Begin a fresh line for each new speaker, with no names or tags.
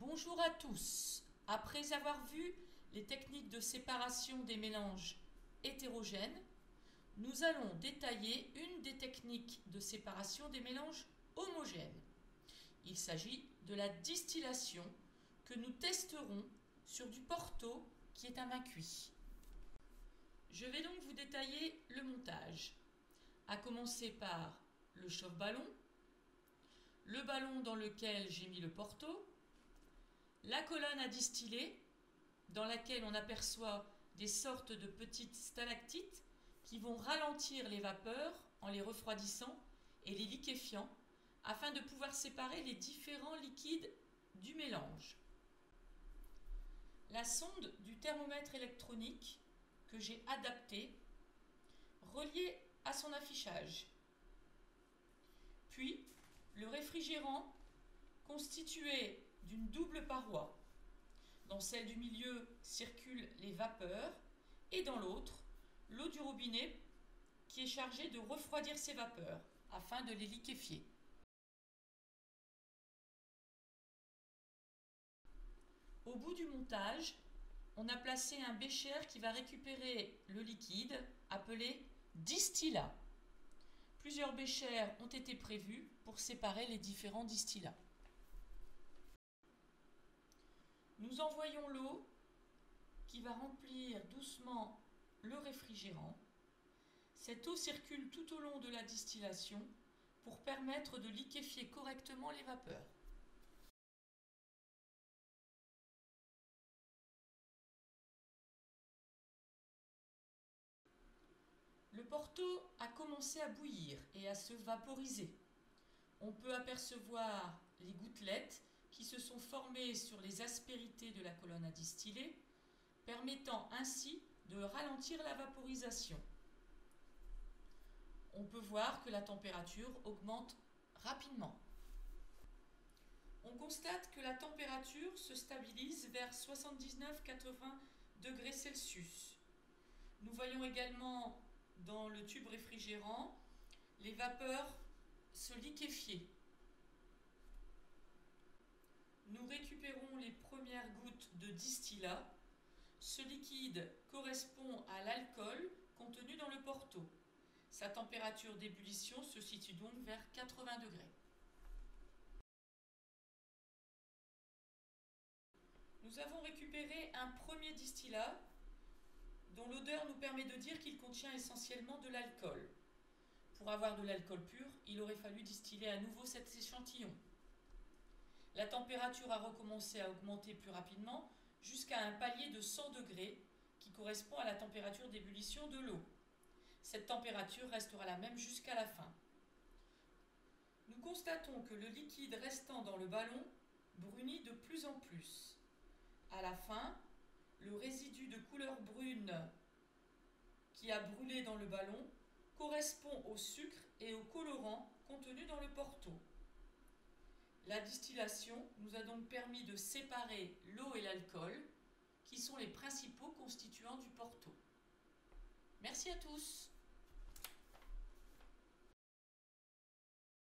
Bonjour à tous. Après avoir vu les techniques de séparation des mélanges hétérogènes, nous allons détailler une des techniques de séparation des mélanges homogènes. Il s'agit de la distillation que nous testerons sur du Porto qui est à main cuit. Je vais donc vous détailler le montage, à commencer par le chauffe-ballon, le ballon dans lequel j'ai mis le Porto, la colonne à distiller dans laquelle on aperçoit des sortes de petites stalactites qui vont ralentir les vapeurs en les refroidissant et les liquéfiant afin de pouvoir séparer les différents liquides du mélange. La sonde du thermomètre électronique que j'ai adaptée, reliée à son affichage. Puis le réfrigérant constitué d'une double paroi. Dans celle du milieu circulent les vapeurs et dans l'autre, l'eau du robinet qui est chargée de refroidir ces vapeurs afin de les liquéfier. Au bout du montage, on a placé un bécher qui va récupérer le liquide appelé distillat. Plusieurs béchers ont été prévus pour séparer les différents distillats. Nous envoyons l'eau qui va remplir doucement le réfrigérant. Cette eau circule tout au long de la distillation pour permettre de liquéfier correctement les vapeurs. Le Porto a commencé à bouillir et à se vaporiser. On peut apercevoir les gouttelettes qui se sont formées sur les aspérités de la colonne à distiller, permettant ainsi de ralentir la vaporisation. On peut voir que la température augmente rapidement. On constate que la température se stabilise vers 79-80 degrés Celsius. Nous voyons également dans le tube réfrigérant les vapeurs se liquéfier. Nous récupérons les premières gouttes de distillat. Ce liquide correspond à l'alcool contenu dans le Porto. Sa température d'ébullition se situe donc vers 80 degrés. Nous avons récupéré un premier distillat dont l'odeur nous permet de dire qu'il contient essentiellement de l'alcool. Pour avoir de l'alcool pur, il aurait fallu distiller à nouveau cet échantillon. La température a recommencé à augmenter plus rapidement jusqu'à un palier de 100 degrés qui correspond à la température d'ébullition de l'eau. Cette température restera la même jusqu'à la fin. Nous constatons que le liquide restant dans le ballon brunit de plus en plus. À la fin, le résidu de couleur brune qui a brûlé dans le ballon correspond au sucre et au colorant contenus dans le Porto. La distillation nous a donc permis de séparer l'eau et l'alcool, qui sont les principaux constituants du Porto. Merci à tous.